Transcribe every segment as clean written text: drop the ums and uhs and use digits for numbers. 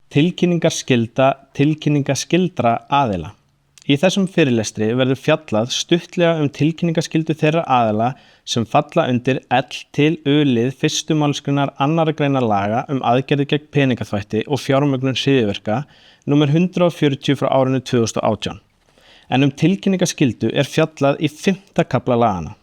Tilkynningarskyldra aðila. Í þessum fyrirlestri verður fjallað stuttlega tilkynningaskyldu þeirra aðila sem falla undir L-U-lið 1. málsgreinar 2. greinar laga aðgerðir gegn peningaþvætti og fjármögnun hryðjuverka, númer 140 frá árinu 2018. En tilkynningaskyldu fjallað í 5. kafla laganna.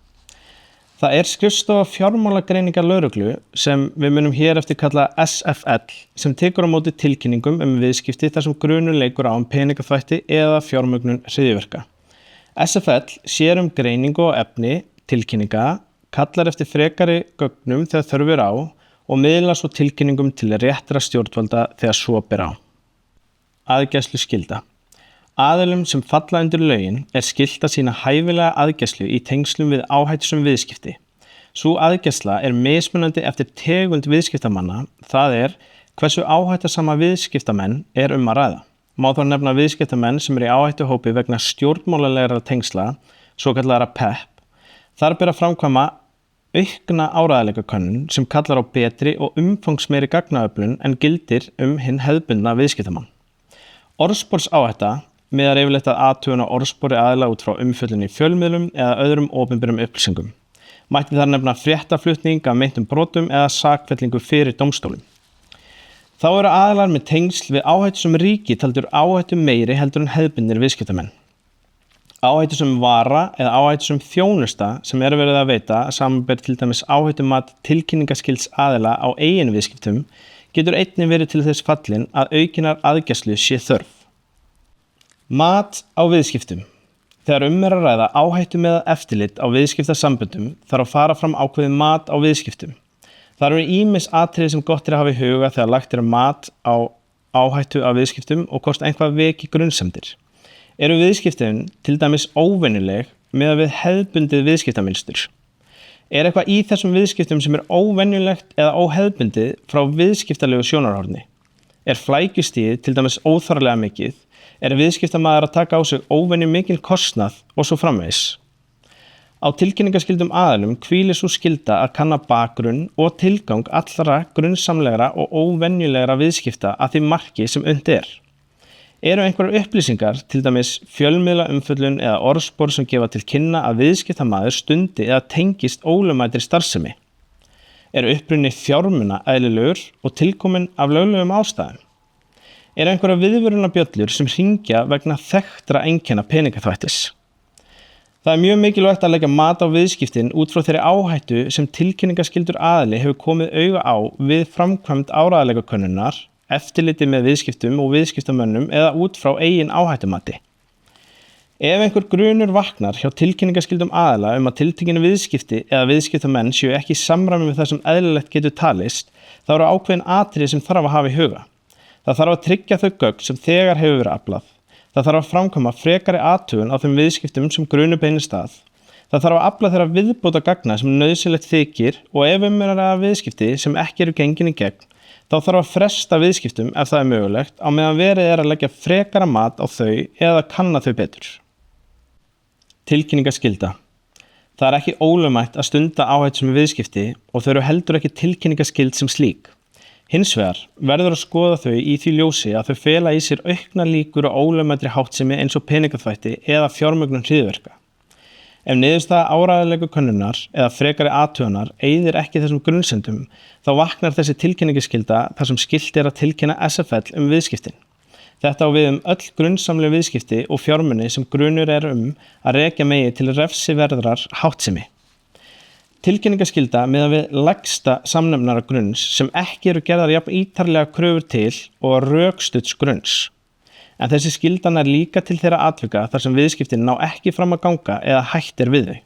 Það skrifstofa fjármálagreiningar lögreglu sem við munum hér eftir kalla SFL sem tekur á móti tilkynningum viðskipti þar sem grunur leikur á peningaþvætti eða fjármögnun hryðjuverka. SFL sér greiningu á efni tilkynninga, kallar eftir frekari gögnum þegar þörf á og miðlar svo tilkynningum til réttra stjórnvalda þegar svo ber á. Aðgæsluskylda. Aðilum sem falla undir lögin skylt að sýna hæfilega aðgæslu í tengslum við áhættusöm viðskipti. Sú aðgæsla mismunandi eftir tegund viðskiptamanna, það hversu áhættusama viðskiptamenn að ræða. Má þá nefna viðskiptamenn sem í áhættuhópi vegna stjórnmálalegra tengsla, svokallaðra PEP. Þar ber að framkvæma aukna áreiðanleikakönnun sem kallar á betri og umfangsmeiri gagnaöflun en gildir hinn hefðbundna viðskiptamann. Orðsporsáhætta miðar yfirleitt að athugun á orðspori aðila út frá umfjöllun í fjölmiðlum eða öðrum opinberum upplýsingum. Mætti þar nefna fréttaflutning af meintum brotum eða sakfellingu fyrir dómstólum. Þá aðilar með tengsl við áhættusöm ríki taldir áhættu meiri heldur en hefðbundnir viðskiptamenn. Áhættusöm vara eða áhættusöm þjónusta sem verið að veita, samanber til dæmis áhættumat tilkynningaskylds aðila á eigin viðskiptum, getur einnig verið til þess fallin að aukinnar aðgæslu sé þörf. Mat á viðskiptum. Þegar að ræða áhættu með eftirlit á viðskiptasamböndum þarf að fara fram ákveðið mat á viðskiptum. Það ýmis atriði sem gott að hafa í huga þegar lagt mat á áhættu á viðskiptum og hvort eitthvað veki grunsemdir. Viðskiptin til dæmis óvenjuleg með við hefðbundið viðskiptamynstur? Eitthvað í þessum viðskiptum sem óvenjulegt eða óhefðbundið frá viðskiptalegu sjónarhorni? Flækjustigið til dæmis óþarflega mikið? Viðskiptamaður að taka á sig óvenju mikil kostnað og svo framvegis. Á tilkynningarskyldum aðilum hvílir sú skylda að kanna bakgrunn og tilgang allra grunnsamlegra og óvenjulegra viðskipta að því marki sem unnt einhverjar upplýsingar, til dæmis fjölmiðla umfjöllun eða orðspor sem gefa til kynna að viðskiptamaður stundi eða tengist ólögmætri starfsemi? Uppruni fjármuna eðlilegur og tilkominn af löglegum ástæðum? Einhverjar viðvörunarbjöllur sem hringja vegna þekktra einkenna peningaþvættis? Það mjög mikilvægt að leggja mat á viðskiptin út frá þeirri áhættu sem tilkynningaskyldur aðili hefur komið auga á við framkvæmd áreiðanleikakönnunar, eftirliti með viðskiptum og viðskiptamönnum eða út frá eigin áhættumati. Einhver grunur vaknar hjá tilkynningarskyldum aðila að tiltekin viðskipti eða viðskiptamenn séu ekki í samræmi við það sem eðlilegt getur talist, þá ákveðin atriði sem þarf að hafa í huga. Það þarf að tryggja þau gögn sem þegar hefur verið aflað. Það þarf að framkvæma frekari athugun á þeim viðskiptum sem grunur beinist að. Það þarf að afla þeirra viðbóta gagna sem nauðsynlegt þykir og ef að viðskipti sem ekki gengin í gegn, þá þarf að fresta viðskiptum ef það mögulegt á meðan verið að leggja frekara mat á þau eða kanna þau betur. Tilkynningaskylda. Það ekki ólögmætt að stunda áhættusöm viðskipti og þau heldur ekki tilkynningaskyld sem slík. Hins vegar verður að skoða þau í því ljósi að þau fela í sér aukna líkur á ólögmætri háttsemi eins og peningaþvætti eða fjármögnun hryðjuverka. Ef niðurstaða áreiðanleikakönnunar eða frekari athugunar eyðir ekki þessum grunsemdum, þá vaknar þessi tilkynningaskylda þar sem skylt að tilkynna SFL viðskiptin. Þetta á við öll grunnsamleg viðskipti og fjármuni sem grunur að rekja megi til refsiverðrar háttsemi. Tilkynningaskylda miðað við lægsta samnefnara grunns sem ekki gerðar jafn ítarlega kröfur til og rökstudds grunns. En þessi skyldan líka til þeirra atvika þar sem viðskiptin ná ekki fram að ganga eða hætt við þau.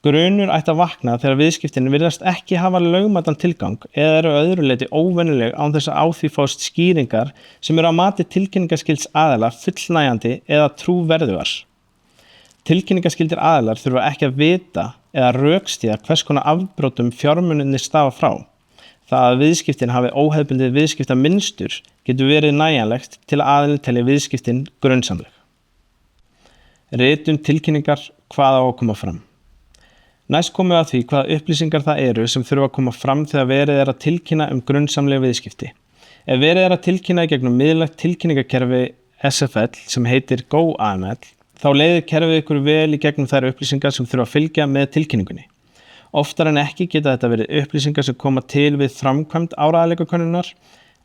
Grunur ætti að vakna þegar viðskiptin virðast ekki hafa lögmætan tilgang eða öðru leyti óvenjuleg án þess að á því fást skýringar sem að mati tilkynningaskylds aðila fullnægjandi eða trúverðugar. Tilkynningaskyldir aðilar þurfa ekki að vita eða rökstyðja hvers konar afbrotum fjármunirnir stafa frá. Það að viðskiptin hafi óhefðbundið viðskiptamynstur getur verið nægjanlegt til að aðilinn telji viðskiptin grunnsamleg. Ritun tilkynningar hvað á að koma fram. Næst komum við að því hvaða upplýsingar það sem þurfa að koma fram þegar verið að tilkynna grunnsamleg viðskipti. Ef verið að tilkynna í gegnum miðlægt tilkynningakerfi SFL sem heitir GoAML, þá leiðir kerfið ykkur vel í gegnum þær upplýsingar sem þurfa að fylgja með tilkynningunni. Oftar en ekki geta þetta verið upplýsingar sem koma til við framkvæmd áreiðanleikakönnunar,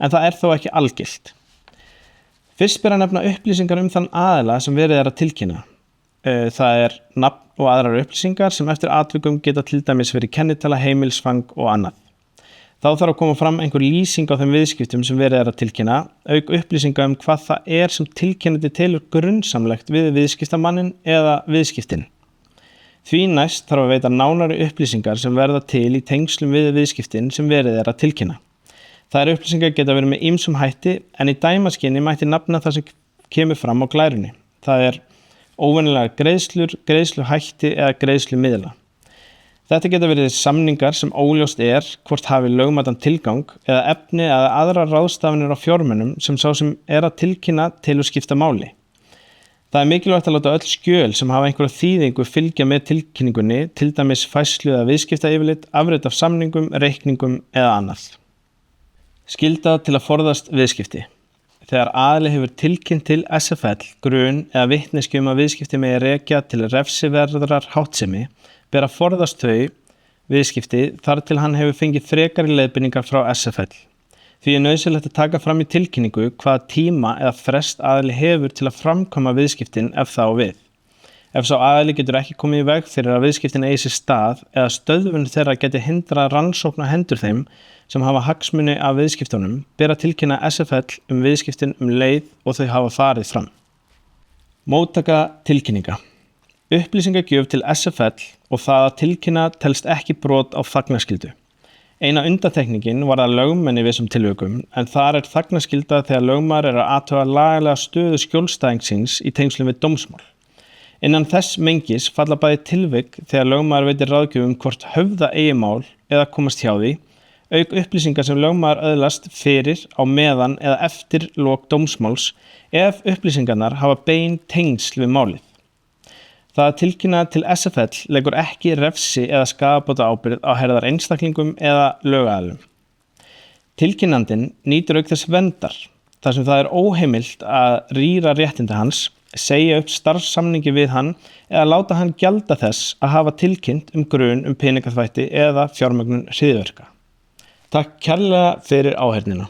en það þó ekki algilt. Fyrst ber að nefna upplýsingar þann aðila sem verið að tilkynna. Það nafn og aðrar upplýsingar sem eftir atvikum geta til dæmis verið kennitala, heimilisfang og annað. Þá þarf að koma fram einhver lýsing á þeim viðskiptum sem verið að tilkynna, auk upplýsinga hvað það sem tilkynnandi telur grunnsamlegt við viðskiptamannin eða viðskiptin. Því næst þarf að veita nánari upplýsingar sem verða til í tengslum við viðskiptin sem verið að tilkynna. Þær upplýsingar geta verið með ýmsum hætti, en í dæmaskyni mætti nafna það sem kemur fram á glærunni. Það óvenjulegar greiðslur, greiðsluhætti eða greiðslumiðla. Þetta geta verið samningar sem óljóst hvort hafi lögmætan tilgang eða efni eða aðrar ráðstafanir á fjármunum sem sá sem að tilkynna telur skipta máli. Það mikilvægt að láta öll skjöl sem hafa einhverja þýðingu fylgja með tilkynningunni, til dæmis færslu eða viðskiptayfirlit, afrit af samningum, reikningum eða annað. Skylda til að forðast viðskipti. Þegar aðili hefur tilkynnt til SFL grun eða vitneskju að viðskipti megi rekja til refsiverðrar háttsemi, ber að forðast þau viðskipti þar til hann hefur fengið frekari leiðbeiningar frá SFL. Því nauðsynlegt að taka fram í tilkynningu hvaða tíma eða frest aðili hefur til að framkvæma viðskiptin ef það á við. Ef sá aðili getur ekki komið í veg fyrir að viðskiptin eigi sér stað eða stöðvun þeirra geti hindrað rannsókn á hendur þeim sem hafa hagsmuni af viðskiptunum, ber að tilkynna SFL viðskiptin leið og þau hafa farið fram. Móttaka tilkynninga. Upplýsingagjöf til SFL og það að tilkynna telst ekki brot á þagnarskyldu. Eina undantekningin var að lögmenn í vissum tilvikum, en þar þagnarskylda þegar lögmaður að athuga lagalega stöðu skjólstæðings í tengslum við dómsmál. Innan þess mengis falla bæði tilvik þegar lögmaður veitir ráðgjöf hvort höfða eigi mál eða komast hjá því, auk upplýsingar sem lögmaður öðlast fyrir, á meðan eða eftir lok dómsmáls ef upplýsingarnar hafa bein tengsl við málið. Það að tilkynna til SFL leggur ekki refsi eða skaðabótaábyrgð á herðar einstaklingum eða lögaðilum. Tilkynnandinn nýtur auk þess verndar, þar sem það óheimilt að rýra réttindi hans, segja upp starfssamningi við hann eða láta hann gjalda þess að hafa tilkynnt grun peningaþvætti eða fjármögnun hryðjuverka. Takk kærlega fyrir áheyrnina.